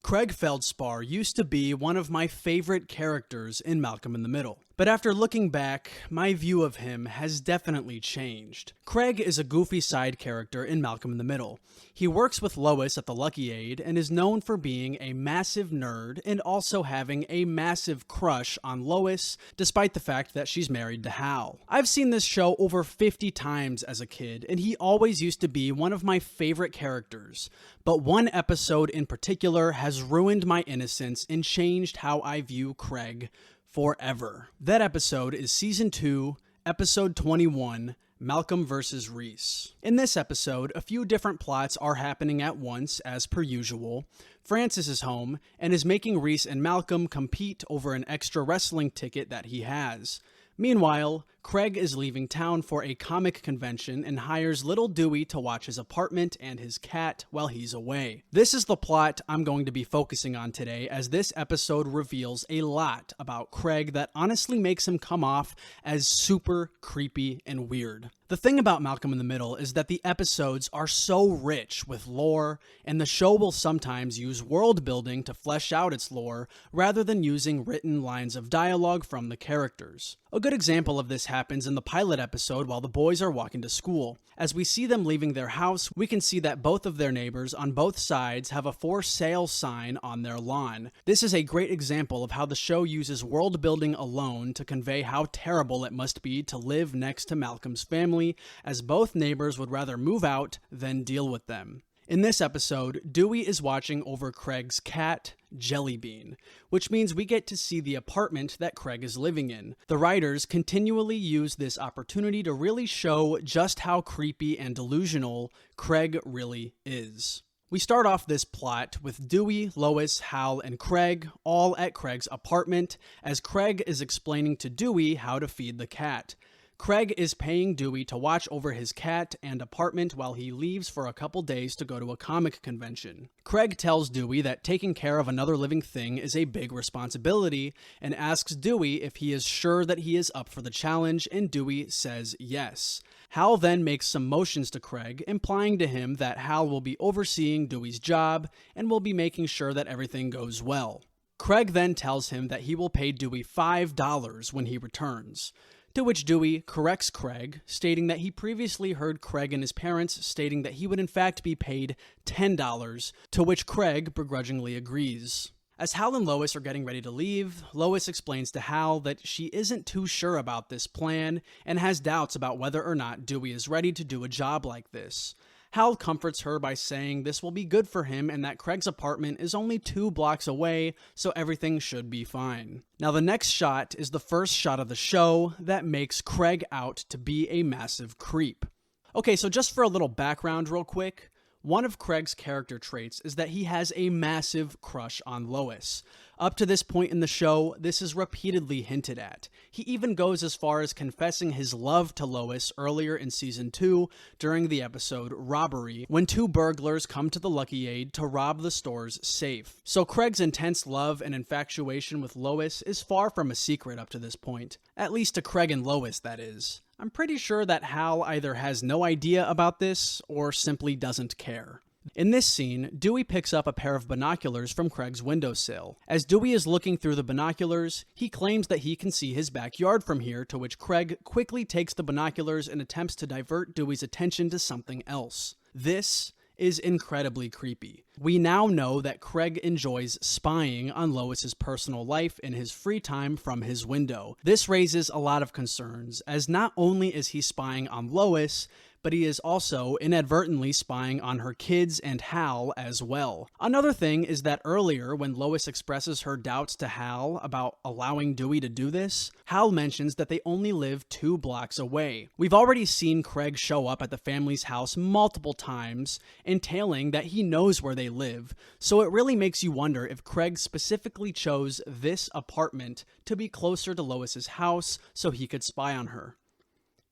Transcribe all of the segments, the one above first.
Craig Feldspar used to be one of my favorite characters in Malcolm in the Middle. But after looking back, my view of him has definitely changed. Craig is a goofy side character in Malcolm in the Middle. He works with Lois at the Lucky Aid and is known for being a massive nerd and also having a massive crush on Lois, despite the fact that she's married to Hal. I've seen this show over 50 times as a kid, and he always used to be one of my favorite characters. But one episode in particular has ruined my innocence and changed how I view Craig forever. That episode is Season 2, Episode 21, Malcolm vs. Reese. In this episode, a few different plots are happening at once, as per usual. Francis is home and is making Reese and Malcolm compete over an extra wrestling ticket that he has. Meanwhile, Craig is leaving town for a comic convention and hires little Dewey to watch his apartment and his cat while he's away. This is the plot I'm going to be focusing on today, as this episode reveals a lot about Craig that honestly makes him come off as super creepy and weird. The thing about Malcolm in the Middle is that the episodes are so rich with lore, and the show will sometimes use world building to flesh out its lore rather than using written lines of dialogue from the characters. A good example of this happens in the pilot episode while the boys are walking to school. As we see them leaving their house, we can see that both of their neighbors on both sides have a for sale sign on their lawn. This is a great example of how the show uses world building alone to convey how terrible it must be to live next to Malcolm's family, as both neighbors would rather move out than deal with them. In this episode, Dewey is watching over Craig's cat, Jellybean, which means we get to see the apartment that Craig is living in. The writers continually use this opportunity to really show just how creepy and delusional Craig really is. We start off this plot with Dewey, Lois, Hal, and Craig all at Craig's apartment, as Craig is explaining to Dewey how to feed the cat. Craig is paying Dewey to watch over his cat and apartment while he leaves for a couple days to go to a comic convention. Craig tells Dewey that taking care of another living thing is a big responsibility and asks Dewey if he is sure that he is up for the challenge, and Dewey says yes. Hal then makes some motions to Craig, implying to him that Hal will be overseeing Dewey's job and will be making sure that everything goes well. Craig then tells him that he will pay Dewey $5 when he returns. To which Dewey corrects Craig, stating that he previously heard Craig and his parents stating that he would in fact be paid $10, to which Craig begrudgingly agrees. As Hal and Lois are getting ready to leave, Lois explains to Hal that she isn't too sure about this plan and has doubts about whether or not Dewey is ready to do a job like this. Hal comforts her by saying this will be good for him and that Craig's apartment is only 2 blocks away, so everything should be fine. Now the next shot is the first shot of the show that makes Craig out to be a massive creep. Okay, so just for a little background real quick, one of Craig's character traits is that he has a massive crush on Lois. Up to this point in the show, this is repeatedly hinted at. He even goes as far as confessing his love to Lois earlier in Season 2 during the episode Robbery, when 2 burglars come to the Lucky Aid to rob the store's safe. So Craig's intense love and infatuation with Lois is far from a secret up to this point. At least to Craig and Lois, that is. I'm pretty sure that Hal either has no idea about this or simply doesn't care. In this scene, Dewey picks up a pair of binoculars from Craig's windowsill. As Dewey is looking through the binoculars, he claims that he can see his backyard from here, to which Craig quickly takes the binoculars and attempts to divert Dewey's attention to something else. This is incredibly creepy. We now know that Craig enjoys spying on Lois's personal life in his free time from his window. This raises a lot of concerns, as not only is he spying on Lois, but he is also inadvertently spying on her kids and Hal as well. Another thing is that earlier, when Lois expresses her doubts to Hal about allowing Dewey to do this, Hal mentions that they only live 2 blocks away. We've already seen Craig show up at the family's house multiple times, entailing that he knows where they live, so it really makes you wonder if Craig specifically chose this apartment to be closer to Lois's house so he could spy on her.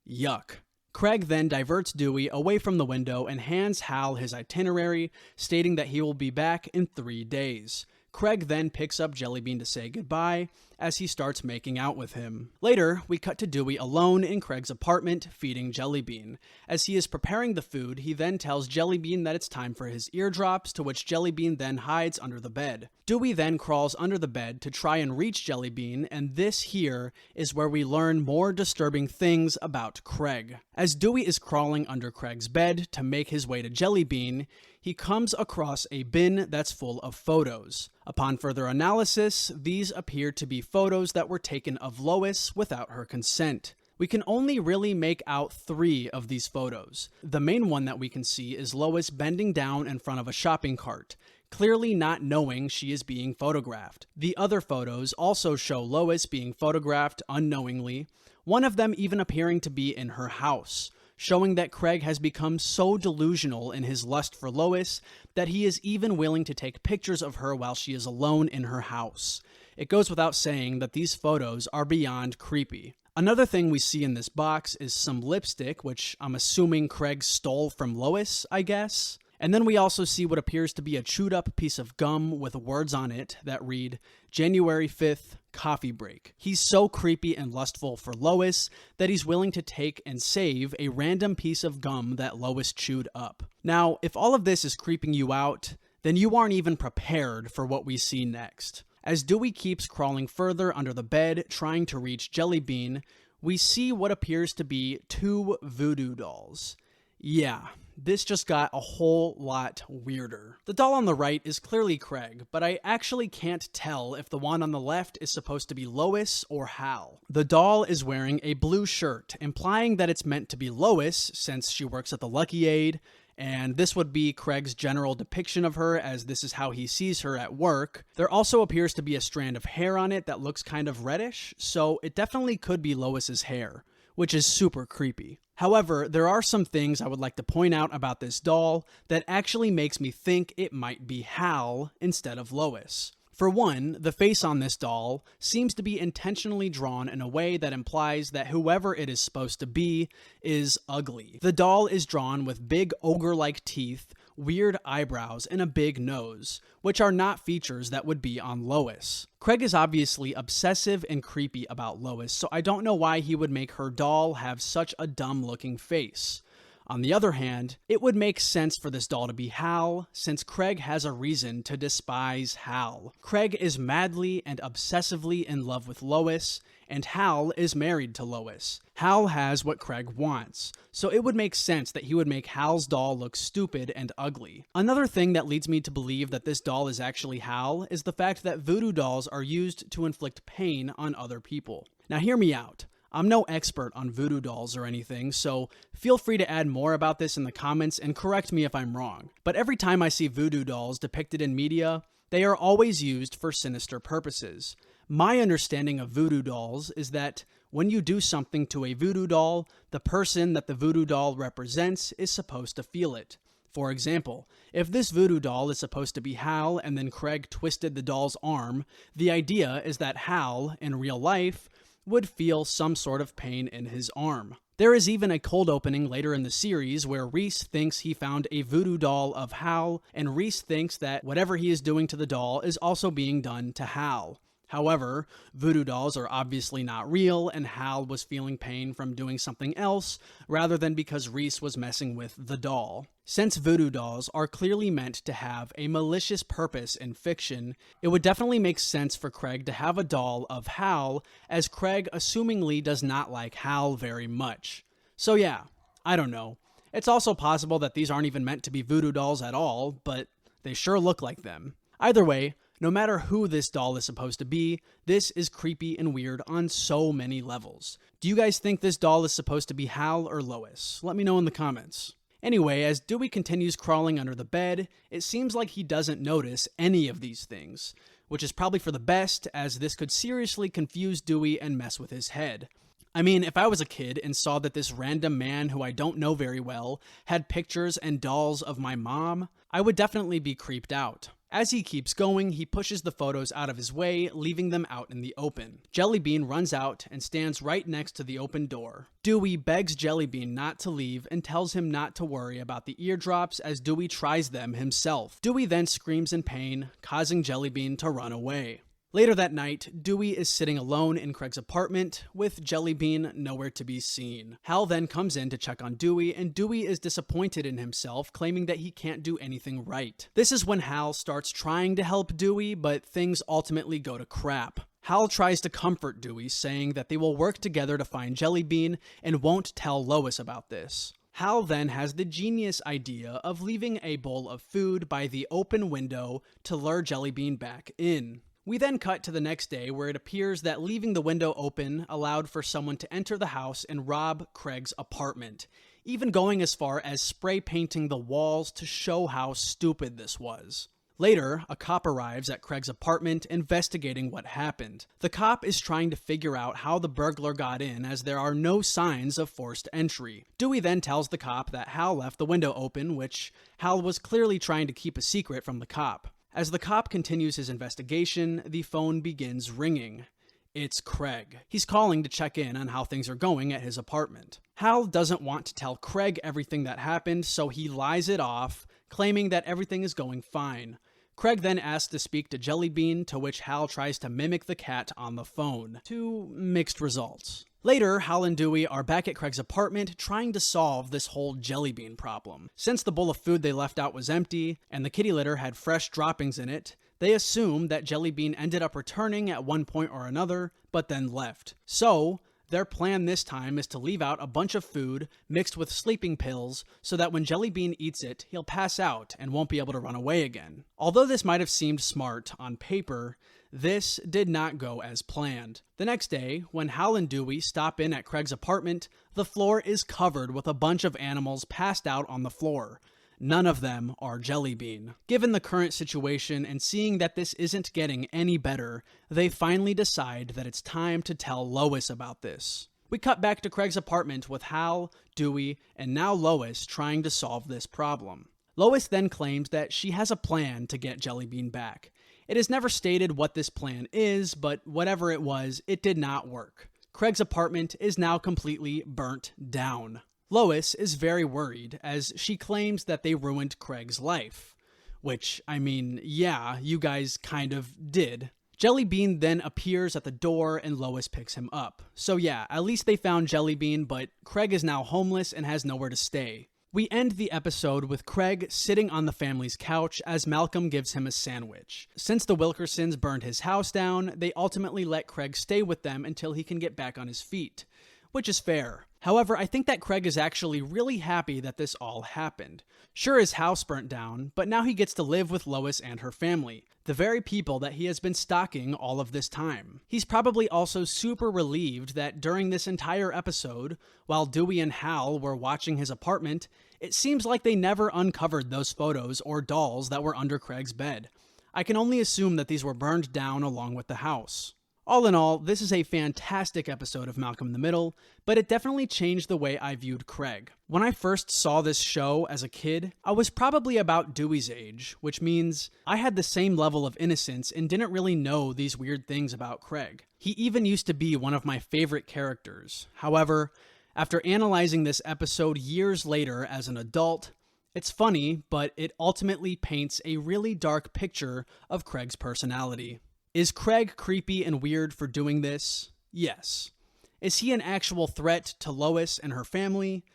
Yuck. Craig then diverts Dewey away from the window and hands Hal his itinerary, stating that he will be back in 3 days. Craig then picks up Jellybean to say goodbye, as he starts making out with him. Later, we cut to Dewey alone in Craig's apartment feeding Jellybean. As he is preparing the food, he then tells Jellybean that it's time for his eardrops, to which Jellybean then hides under the bed. Dewey then crawls under the bed to try and reach Jellybean, and this here is where we learn more disturbing things about Craig. As Dewey is crawling under Craig's bed to make his way to Jellybean, he comes across a bin that's full of photos. Upon further analysis, these appear to be photos that were taken of Lois without her consent. We can only really make out 3 of these photos. The main one that we can see is Lois bending down in front of a shopping cart, clearly not knowing she is being photographed. The other photos also show Lois being photographed unknowingly, one of them even appearing to be in her house, showing that Craig has become so delusional in his lust for Lois that he is even willing to take pictures of her while she is alone in her house. It goes without saying that these photos are beyond creepy. Another thing we see in this box is some lipstick, which I'm assuming Craig stole from Lois, I guess. And then we also see what appears to be a chewed up piece of gum with words on it that read, January 5th, coffee break. He's so creepy and lustful for Lois that he's willing to take and save a random piece of gum that Lois chewed up. Now, if all of this is creeping you out, then you aren't even prepared for what we see next. As Dewey keeps crawling further under the bed, trying to reach Jellybean, we see what appears to be 2 voodoo dolls. Yeah, this just got a whole lot weirder. The doll on the right is clearly Craig, but I actually can't tell if the one on the left is supposed to be Lois or Hal. The doll is wearing a blue shirt, implying that it's meant to be Lois since she works at the Lucky Aid, and this would be Craig's general depiction of her, as this is how he sees her at work. There also appears to be a strand of hair on it that looks kind of reddish, so it definitely could be Lois's hair, which is super creepy. However, there are some things I would like to point out about this doll that actually makes me think it might be Hal instead of Lois. For one, the face on this doll seems to be intentionally drawn in a way that implies that whoever it is supposed to be is ugly. The doll is drawn with big ogre-like teeth, weird eyebrows, and a big nose, which are not features that would be on Lois. Craig is obviously obsessive and creepy about Lois, so I don't know why he would make her doll have such a dumb-looking face. On the other hand, it would make sense for this doll to be Hal, since Craig has a reason to despise Hal. Craig is madly and obsessively in love with Lois, and Hal is married to Lois. Hal has what Craig wants, so it would make sense that he would make Hal's doll look stupid and ugly. Another thing that leads me to believe that this doll is actually Hal is the fact that voodoo dolls are used to inflict pain on other people. Now hear me out. I'm no expert on voodoo dolls or anything, so feel free to add more about this in the comments and correct me if I'm wrong. But every time I see voodoo dolls depicted in media, they are always used for sinister purposes. My understanding of voodoo dolls is that when you do something to a voodoo doll, the person that the voodoo doll represents is supposed to feel it. For example, if this voodoo doll is supposed to be Hal and then Craig twisted the doll's arm, the idea is that Hal, in real life, would feel some sort of pain in his arm. There is even a cold opening later in the series where Reese thinks he found a voodoo doll of Hal, and Reese thinks that whatever he is doing to the doll is also being done to Hal. However, voodoo dolls are obviously not real, and Hal was feeling pain from doing something else, rather than because Reese was messing with the doll. Since voodoo dolls are clearly meant to have a malicious purpose in fiction, it would definitely make sense for Craig to have a doll of Hal, as Craig assumingly does not like Hal very much. So yeah, I don't know. It's also possible that these aren't even meant to be voodoo dolls at all, but they sure look like them. Either way, no matter who this doll is supposed to be, this is creepy and weird on so many levels. Do you guys think this doll is supposed to be Hal or Lois? Let me know in the comments. Anyway, as Dewey continues crawling under the bed, it seems like he doesn't notice any of these things, which is probably for the best, as this could seriously confuse Dewey and mess with his head. I mean, if I was a kid and saw that this random man who I don't know very well had pictures and dolls of my mom, I would definitely be creeped out. As he keeps going, he pushes the photos out of his way, leaving them out in the open. Jellybean runs out and stands right next to the open door. Dewey begs Jellybean not to leave and tells him not to worry about the eardrops as Dewey tries them himself. Dewey then screams in pain, causing Jellybean to run away. Later that night, Dewey is sitting alone in Craig's apartment, with Jellybean nowhere to be seen. Hal then comes in to check on Dewey, and Dewey is disappointed in himself, claiming that he can't do anything right. This is when Hal starts trying to help Dewey, but things ultimately go to crap. Hal tries to comfort Dewey, saying that they will work together to find Jellybean and won't tell Lois about this. Hal then has the genius idea of leaving a bowl of food by the open window to lure Jellybean back in. We then cut to the next day, where it appears that leaving the window open allowed for someone to enter the house and rob Craig's apartment, even going as far as spray painting the walls to show how stupid this was. Later, a cop arrives at Craig's apartment investigating what happened. The cop is trying to figure out how the burglar got in, as there are no signs of forced entry. Dewey then tells the cop that Hal left the window open, which Hal was clearly trying to keep a secret from the cop. As the cop continues his investigation, the phone begins ringing. It's Craig. He's calling to check in on how things are going at his apartment. Hal doesn't want to tell Craig everything that happened, so he lies it off, claiming that everything is going fine. Craig then asks to speak to Jellybean, to which Hal tries to mimic the cat on the phone, to mixed results. Later, Hal and Dewey are back at Craig's apartment trying to solve this whole Jellybean problem. Since the bowl of food they left out was empty, and the kitty litter had fresh droppings in it, they assume that Jellybean ended up returning at one point or another, but then left. So, their plan this time is to leave out a bunch of food mixed with sleeping pills so that when Jellybean eats it, he'll pass out and won't be able to run away again. Although this might have seemed smart on paper, this did not go as planned. The next day, when Hal and Dewey stop in at Craig's apartment, the floor is covered with a bunch of animals passed out on the floor. None of them are Jellybean. Given the current situation and seeing that this isn't getting any better, they finally decide that it's time to tell Lois about this. We cut back to Craig's apartment with Hal, Dewey, and now Lois trying to solve this problem. Lois then claims that she has a plan to get Jellybean back. It is never stated what this plan is, but whatever it was, it did not work. Craig's apartment is now completely burnt down. Lois is very worried, as she claims that they ruined Craig's life. Which, I mean, yeah, you guys kind of did. Jellybean then appears at the door and Lois picks him up. So yeah, at least they found Jellybean, but Craig is now homeless and has nowhere to stay. We end the episode with Craig sitting on the family's couch as Malcolm gives him a sandwich. Since the Wilkersons burned his house down, they ultimately let Craig stay with them until he can get back on his feet, which is fair. However, I think that Craig is actually really happy that this all happened. Sure, his house burnt down, but now he gets to live with Lois and her family, the very people that he has been stalking all of this time. He's probably also super relieved that during this entire episode, while Dewey and Hal were watching his apartment, it seems like they never uncovered those photos or dolls that were under Craig's bed. I can only assume that these were burned down along with the house. All in all, this is a fantastic episode of Malcolm in the Middle, but it definitely changed the way I viewed Craig. When I first saw this show as a kid, I was probably about Dewey's age, which means I had the same level of innocence and didn't really know these weird things about Craig. He even used to be one of my favorite characters. However, after analyzing this episode years later as an adult, it's funny, but it ultimately paints a really dark picture of Craig's personality. Is Craig creepy and weird for doing this? Yes. Is he an actual threat to Lois and her family?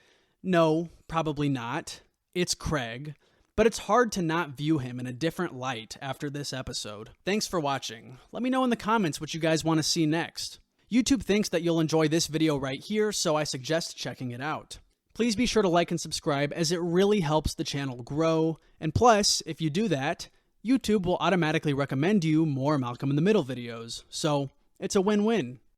No, probably not. It's Craig. But it's hard to not view him in a different light after this episode. Thanks for watching. Let me know in the comments what you guys want to see next. YouTube thinks that you'll enjoy this video right here, so I suggest checking it out. Please be sure to like and subscribe, as it really helps the channel grow. And plus, if you do that, YouTube will automatically recommend you more Malcolm in the Middle videos, so it's a win-win.